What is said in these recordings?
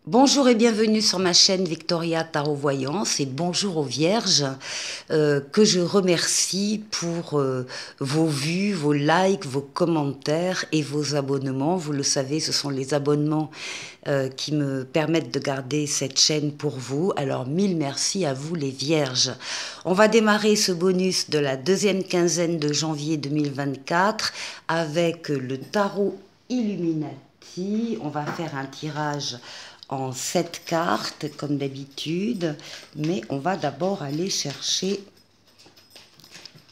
Bonjour et bienvenue sur ma chaîne Victoria Tarot Voyance et bonjour aux Vierges que je remercie pour vos vues, vos likes, vos commentaires et vos abonnements. Vous le savez, ce sont les abonnements qui me permettent de garder cette chaîne pour vous. Alors mille merci à vous les Vierges. On va démarrer ce bonus de la deuxième quinzaine de janvier 2024 avec le tarot Illuminati. On va faire un tirage en 7 cartes comme d'habitude, mais on va d'abord aller chercher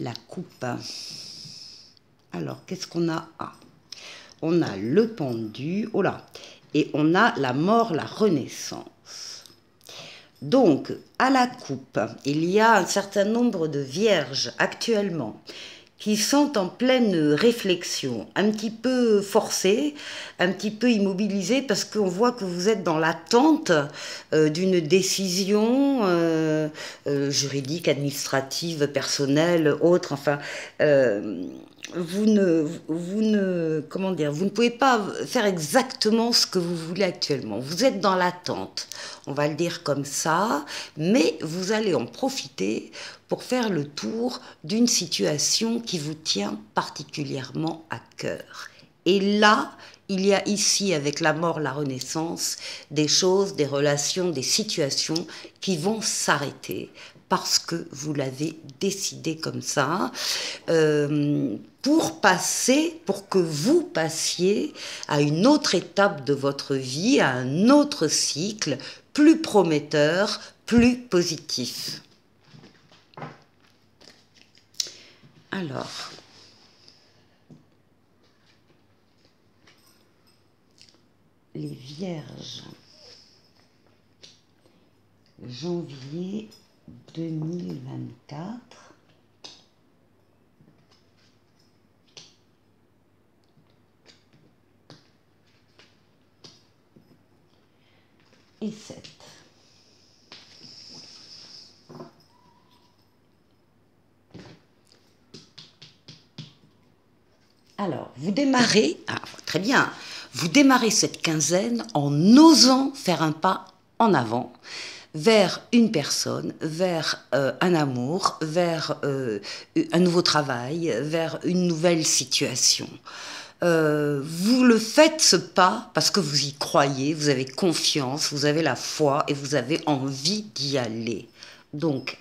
la coupe. Alors, qu'est-ce qu'on a? On a le pendu, oh là, et on a la mort, la renaissance. Donc, à la coupe, il y a un certain nombre de vierges actuellement qui sont en pleine réflexion, un petit peu forcées, un petit peu immobilisées, parce qu'on voit que vous êtes dans l'attente d'une décision juridique, administrative, personnelle, autre, enfin... comment dire, vous ne pouvez pas faire exactement ce que vous voulez actuellement. Vous êtes dans l'attente, on va le dire comme ça, mais vous allez en profiter pour faire le tour d'une situation qui vous tient particulièrement à cœur. Et là, il y a ici, avec la mort, la renaissance, des choses, des relations, des situations qui vont s'arrêter parce que vous l'avez décidé comme ça, pour que vous passiez à une autre étape de votre vie, à un autre cycle, plus prometteur, plus positif. Alors, les Vierges, janvier 2024. Et 7. Alors, vous démarrez, très bien, vous démarrez cette quinzaine en osant faire un pas en avant vers une personne, vers un amour, vers un nouveau travail, vers une nouvelle situation. Vous le faites ce pas parce que vous y croyez, vous avez confiance, vous avez la foi et vous avez envie d'y aller. Donc,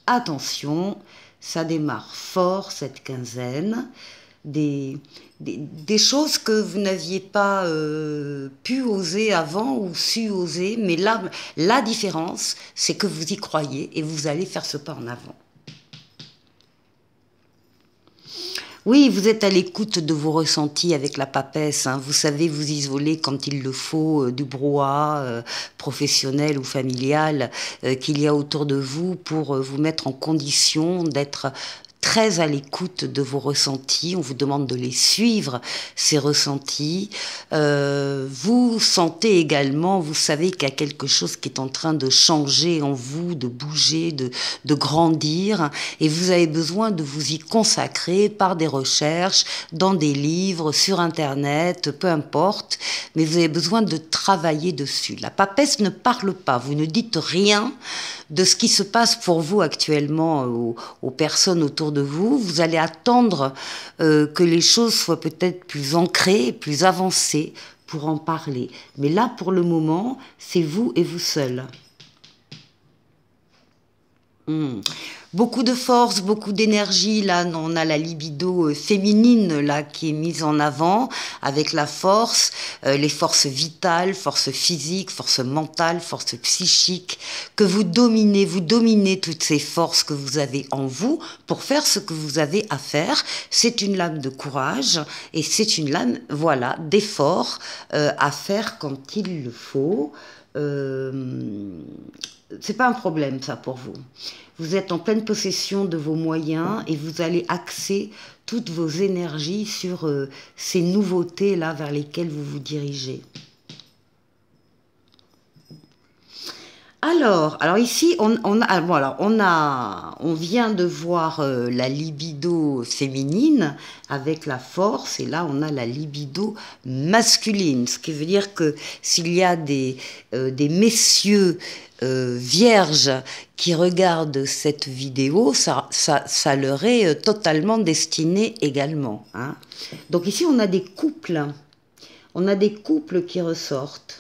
attention, ça démarre fort cette quinzaine. Des choses que vous n'aviez pas pu oser avant ou su oser, mais là, la différence, c'est que vous y croyez et vous allez faire ce pas en avant. Oui, vous êtes à l'écoute de vos ressentis avec la papesse. Hein. Vous savez vous isoler quand il le faut du brouhaha professionnel ou familial qu'il y a autour de vous pour vous mettre en condition d'être très à l'écoute de vos ressentis. On vous demande de les suivre, ces ressentis. Vous sentez également, vous savez qu'il y a quelque chose qui est en train de changer en vous, de bouger, de grandir. Et vous avez besoin de vous y consacrer par des recherches, dans des livres, sur Internet, peu importe. Mais vous avez besoin de travailler dessus. La papesse ne parle pas. Vous ne dites rien de ce qui se passe pour vous actuellement aux personnes autour de vous. Vous allez attendre que les choses soient peut-être plus ancrées, plus avancées pour en parler. Mais là, pour le moment, c'est vous et vous seul. Beaucoup de force, beaucoup d'énergie. Là, on a la libido féminine là qui est mise en avant avec la force, les forces vitales, forces physiques, forces mentales, forces psychiques que vous dominez toutes ces forces que vous avez en vous pour faire ce que vous avez à faire. C'est une lame de courage et c'est une lame, voilà, d'effort à faire quand il le faut. C'est pas un problème ça pour vous. Vous êtes en pleine possession de vos moyens et vous allez axer toutes vos énergies sur ces nouveautés-là vers lesquelles vous vous dirigez. Alors ici, on vient de voir la libido féminine avec la force, et là on a la libido masculine, ce qui veut dire que s'il y a des messieurs vierges qui regardent cette vidéo, ça leur est totalement destiné également, hein. Donc ici on a des couples qui ressortent.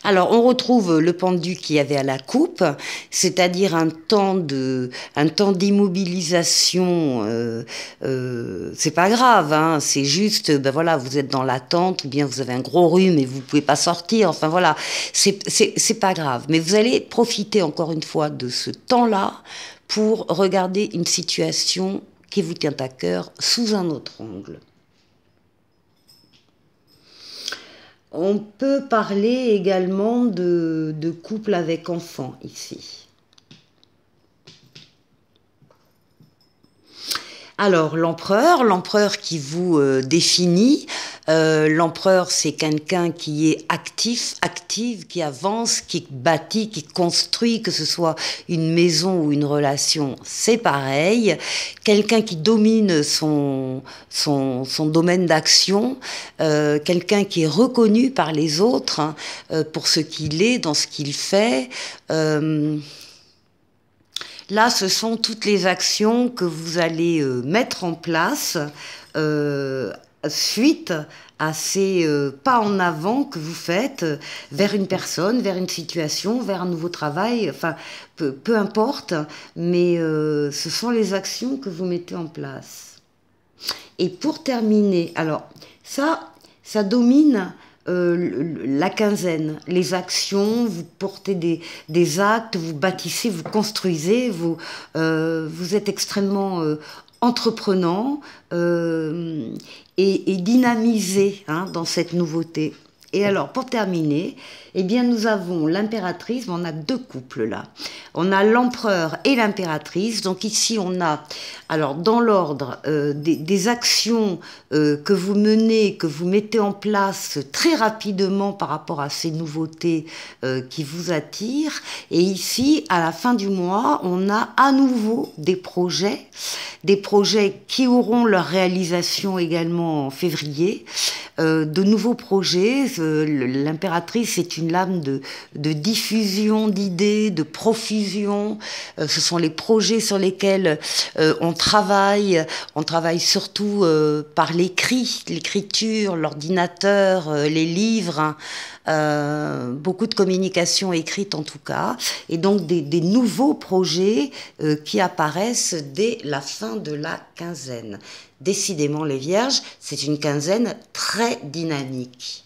Alors, on retrouve le pendu qu'il y avait à la coupe, c'est-à-dire un temps d'immobilisation. C'est pas grave, hein, c'est juste, ben voilà, vous êtes dans l'attente, ou bien vous avez un gros rhume et vous pouvez pas sortir. Enfin voilà, c'est pas grave. Mais vous allez profiter encore une fois de ce temps-là pour regarder une situation qui vous tient à cœur sous un autre angle. On peut parler également de couple avec enfants ici. Alors, l'empereur qui vous définit, l'empereur c'est quelqu'un qui est active, qui avance, qui bâtit, qui construit, que ce soit une maison ou une relation, c'est pareil. Quelqu'un qui domine son domaine d'action, quelqu'un qui est reconnu par les autres, hein, pour ce qu'il est, dans ce qu'il fait. Là, ce sont toutes les actions que vous allez mettre en place suite à ces pas en avant que vous faites vers une personne, vers une situation, vers un nouveau travail, enfin, peu importe, mais ce sont les actions que vous mettez en place. Et pour terminer, alors, ça domine la quinzaine, les actions, vous portez des actes, vous bâtissez, vous construisez, vous êtes extrêmement entreprenant et dynamisé, hein, dans cette nouveauté. Et alors, pour terminer, eh bien, nous avons l'impératrice, on a deux couples là. On a l'empereur et l'impératrice. Donc ici, on a, alors dans l'ordre, des actions que vous menez, que vous mettez en place très rapidement par rapport à ces nouveautés qui vous attirent. Et ici, à la fin du mois, on a à nouveau des projets qui auront leur réalisation également en février. De nouveaux projets. L'impératrice est une lame de diffusion d'idées, de profusion. Ce sont les projets sur lesquels on travaille. On travaille surtout par l'écriture, l'ordinateur, les livres, hein. Beaucoup de communication écrite en tout cas. Et donc des nouveaux projets qui apparaissent dès la fin de la quinzaine. Décidément, les Vierges, c'est une quinzaine très dynamique.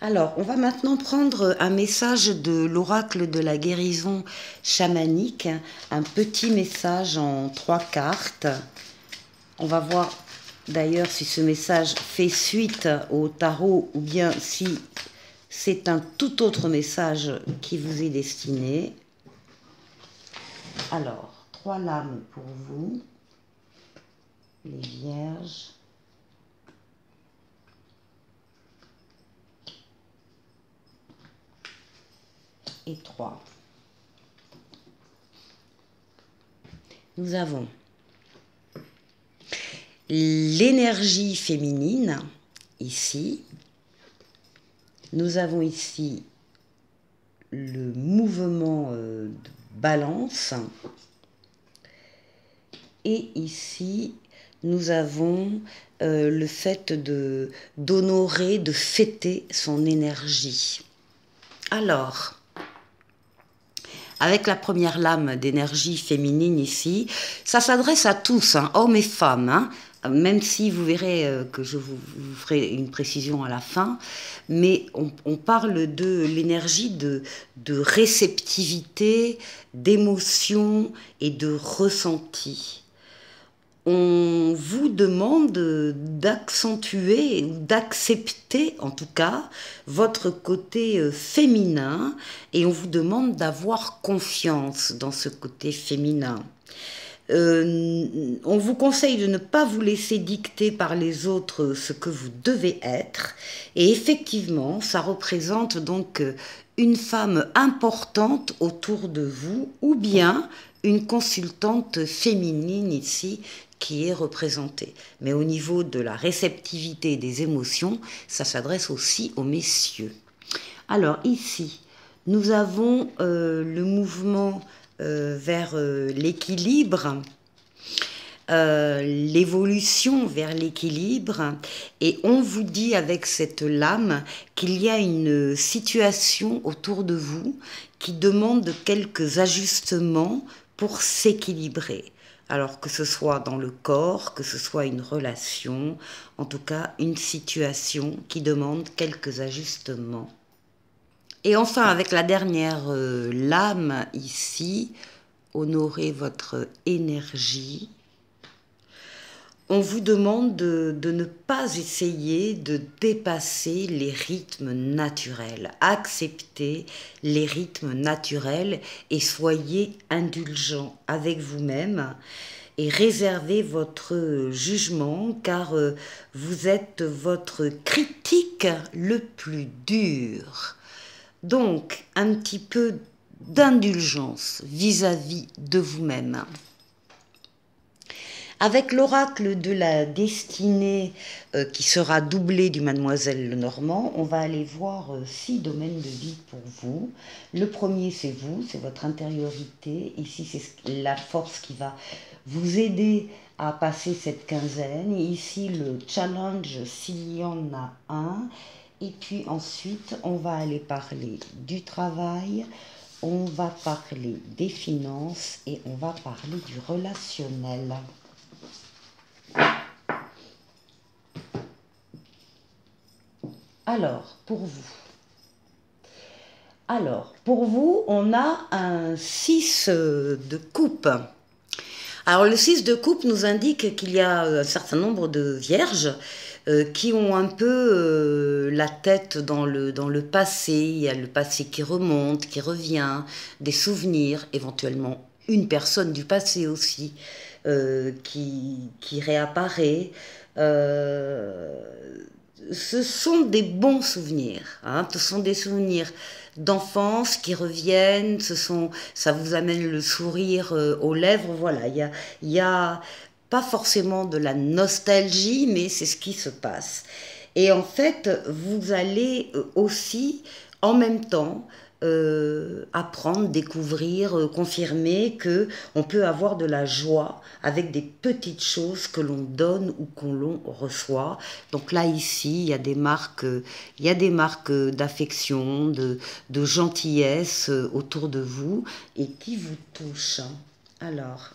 Alors, on va maintenant prendre un message de l'oracle de la guérison chamanique, un petit message en 3 cartes. On va voir d'ailleurs si ce message fait suite au tarot ou bien si c'est un tout autre message qui vous est destiné. Alors, 3 lames pour vous. Les Vierges. Et 3. Nous avons l'énergie féminine, ici. Nous avons ici le mouvement de balance. Et ici, nous avons le fait d'honorer, de fêter son énergie. Alors, avec la première lame d'énergie féminine ici, ça s'adresse à tous, hein, hommes et femmes, hein, même si vous verrez que je vous ferai une précision à la fin, mais on parle de l'énergie de réceptivité, d'émotion et de ressenti. On vous demande d'accentuer, d'accepter en tout cas votre côté féminin et on vous demande d'avoir confiance dans ce côté féminin. On vous conseille de ne pas vous laisser dicter par les autres ce que vous devez être. Et effectivement, ça représente donc une femme importante autour de vous, ou bien une consultante féminine ici qui est représentée. Mais au niveau de la réceptivité et des émotions, ça s'adresse aussi aux messieurs. Alors ici, nous avons le mouvement vers l'équilibre, l'évolution vers l'équilibre, et on vous dit avec cette lame qu'il y a une situation autour de vous qui demande quelques ajustements pour s'équilibrer. Alors que ce soit dans le corps, que ce soit une relation, en tout cas une situation qui demande quelques ajustements. Et enfin, avec la dernière lame ici, honorez votre énergie. On vous demande de ne pas essayer de dépasser les rythmes naturels. Acceptez les rythmes naturels et soyez indulgents avec vous-même et réservez votre jugement car vous êtes votre critique le plus dur. Donc, un petit peu d'indulgence vis-à-vis de vous-même. Avec l'oracle de la destinée qui sera doublé du Mademoiselle Lenormand, on va aller voir 6 domaines de vie pour vous. Le premier, c'est vous, c'est votre intériorité. Ici, c'est la force qui va vous aider à passer cette quinzaine. Ici, le challenge, s'il y en a un. Et puis ensuite, on va aller parler du travail, on va parler des finances et on va parler du relationnel. Alors, pour vous, on a un 6 de coupe. Alors, le 6 de coupe nous indique qu'il y a un certain nombre de vierges qui ont un peu la tête dans le passé. Il y a le passé qui remonte, qui revient, des souvenirs, éventuellement une personne du passé aussi qui réapparaît. Ce sont des bons souvenirs, hein, ce sont des souvenirs d'enfance qui reviennent, ça vous amène le sourire aux lèvres, voilà, il y a pas forcément de la nostalgie, mais c'est ce qui se passe. Et en fait, vous allez aussi, en même temps, apprendre, découvrir, confirmer que on peut avoir de la joie avec des petites choses que l'on donne ou qu'on l'on reçoit. Donc là ici, il y a des marques d'affection, de gentillesse autour de vous et qui vous touchent. Alors,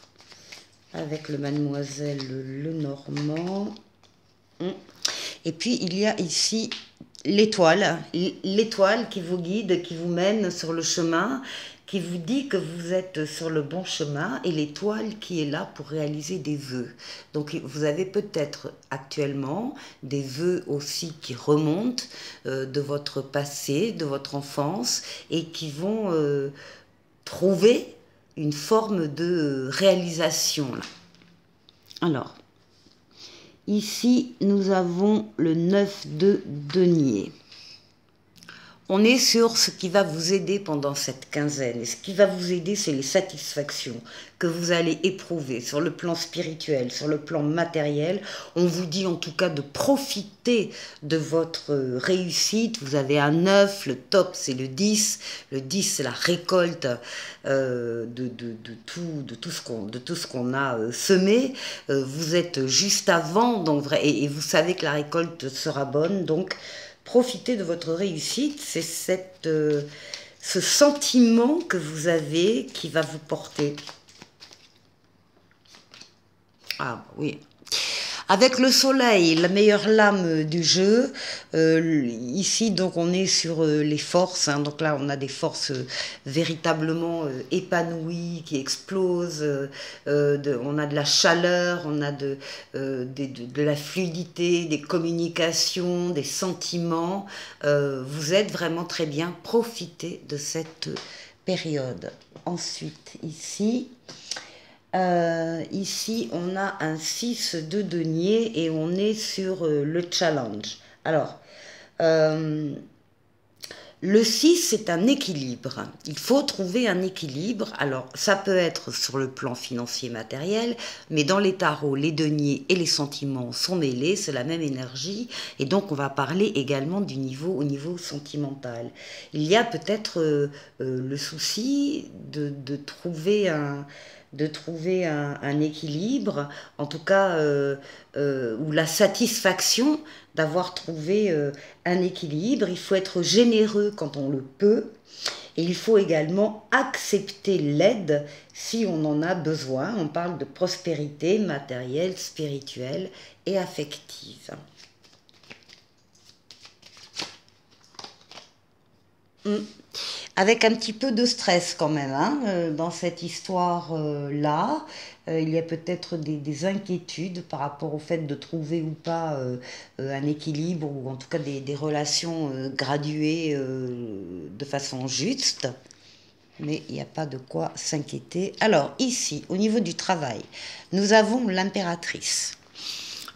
avec le Mademoiselle Lenormand. Et puis il y a ici l'étoile qui vous guide, qui vous mène sur le chemin, qui vous dit que vous êtes sur le bon chemin, et l'étoile qui est là pour réaliser des vœux. Donc vous avez peut-être actuellement des vœux aussi qui remontent de votre passé, de votre enfance, et qui vont trouver une forme de réalisation. Là. Alors, ici, nous avons le 9 de denier. On est sur ce qui va vous aider pendant cette quinzaine. Et ce qui va vous aider, c'est les satisfactions que vous allez éprouver sur le plan spirituel, sur le plan matériel. On vous dit en tout cas de profiter de votre réussite. Vous avez un 9, le top c'est le 10. Le 10 c'est la récolte de tout ce qu'on a semé. Vous êtes juste avant donc, et vous savez que la récolte sera bonne. Donc, profitez de votre réussite, c'est ce sentiment que vous avez qui va vous porter. Ah oui. Avec le soleil, la meilleure lame du jeu, ici donc on est sur les forces, hein, donc là on a des forces véritablement épanouies, qui explosent, on a de la chaleur, on a de la fluidité, des communications, des sentiments, vous êtes vraiment très bien, profitez de cette période. Ensuite ici, Ici, on a un 6 de denier et on est sur le challenge. Alors, euh, le 6, c'est un équilibre. Il faut trouver un équilibre. Alors, ça peut être sur le plan financier matériel, mais dans les tarots, les deniers et les sentiments sont mêlés, c'est la même énergie. Et donc, on va parler également du niveau au niveau sentimental. Il y a peut-être le souci de trouver un équilibre, en tout cas, ou la satisfaction d'avoir trouvé un équilibre. Il faut être généreux quand on le peut. Et il faut également accepter l'aide si on en a besoin. On parle de prospérité matérielle, spirituelle et affective. Avec un petit peu de stress quand même, hein, dans cette histoire-là. Il y a peut-être des inquiétudes par rapport au fait de trouver ou pas un équilibre ou en tout cas des relations graduées de façon juste. Mais il n'y a pas de quoi s'inquiéter. Alors ici, au niveau du travail, nous avons l'impératrice.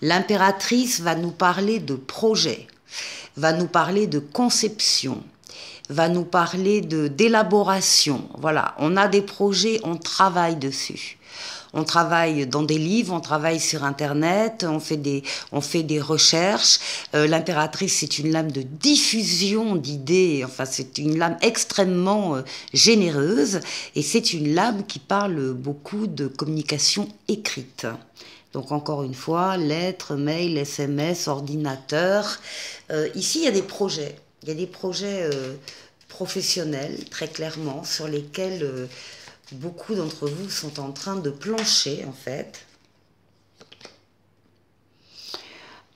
L'impératrice va nous parler de projet, va nous parler de conception, va nous parler d'élaboration. Voilà, on a des projets, on travaille dessus. On travaille dans des livres, on travaille sur Internet, on fait des recherches. L'impératrice, c'est une lame de diffusion d'idées, enfin c'est une lame extrêmement généreuse et c'est une lame qui parle beaucoup de communication écrite. Donc encore une fois, lettres, mails, SMS, ordinateur. Ici, il y a des projets. Il y a des projets professionnels, très clairement, sur lesquels beaucoup d'entre vous sont en train de plancher, en fait.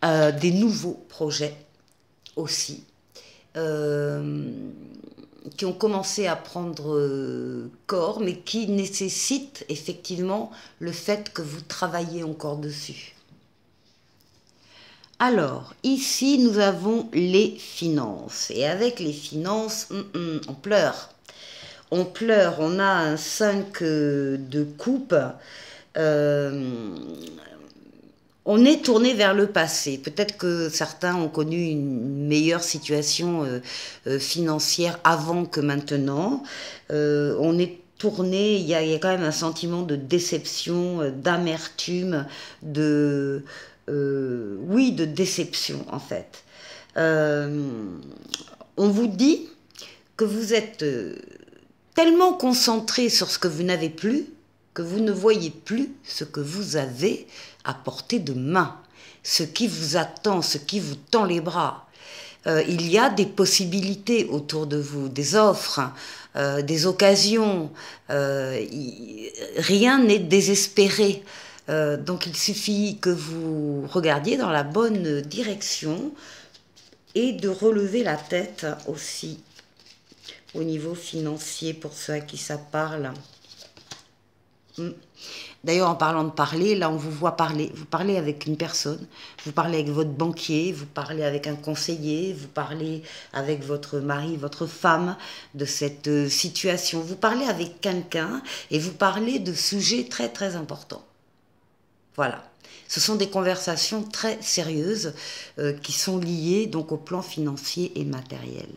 Des nouveaux projets aussi, qui ont commencé à prendre corps, mais qui nécessitent effectivement le fait que vous travaillez encore dessus. Alors, ici, nous avons les finances. Et avec les finances, on pleure. On pleure, on a un 5 de coupe. On est tourné vers le passé. Peut-être que certains ont connu une meilleure situation financière avant que maintenant. On est tourné, il y a quand même un sentiment de déception, d'amertume, oui, de déception en fait. On vous dit que vous êtes tellement concentré sur ce que vous n'avez plus que vous ne voyez plus ce que vous avez à portée de main, ce qui vous attend, ce qui vous tend les bras. Il y a des possibilités autour de vous, des offres, des occasions. Rien n'est désespéré. Donc il suffit que vous regardiez dans la bonne direction et de relever la tête aussi au niveau financier pour ceux à qui ça parle. D'ailleurs, en parlant de parler, là, on vous voit parler. Vous parlez avec une personne, vous parlez avec votre banquier, vous parlez avec un conseiller, vous parlez avec votre mari, votre femme de cette situation. Vous parlez avec quelqu'un et vous parlez de sujets très, très importants. Voilà. Ce sont des conversations très sérieuses qui sont liées donc au plan financier et matériel.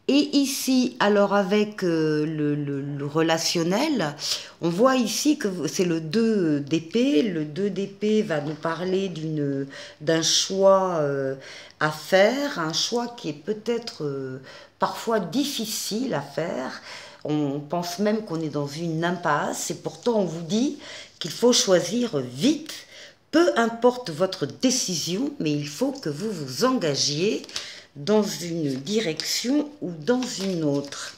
Et ici, alors avec le relationnel, on voit ici que c'est le 2 d'épée. Le 2 d'épée va nous parler d'un choix à faire, un choix qui est peut-être parfois difficile à faire. On pense même qu'on est dans une impasse et pourtant on vous dit qu'il faut choisir vite. Peu importe votre décision, mais il faut que vous vous engagiez dans une direction ou dans une autre.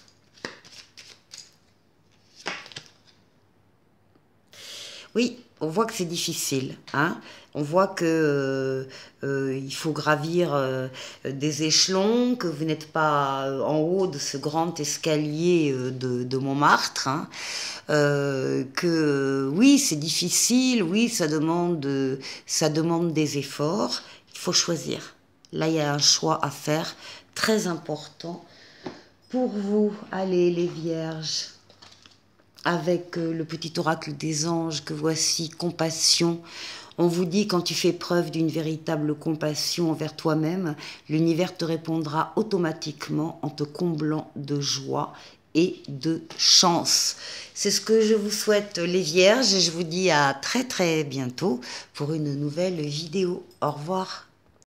Oui, on voit que c'est difficile, hein. On voit que il faut gravir des échelons, que vous n'êtes pas en haut de ce grand escalier de Montmartre, hein. Que oui, c'est difficile, oui, ça demande des efforts. Il faut choisir. Là, il y a un choix à faire très important pour vous. Allez, les vierges. avec le petit oracle des anges que voici, compassion. On vous dit, quand tu fais preuve d'une véritable compassion envers toi-même, l'univers te répondra automatiquement en te comblant de joie et de chance. C'est ce que je vous souhaite, les vierges, et je vous dis à très très bientôt pour une nouvelle vidéo. Au revoir.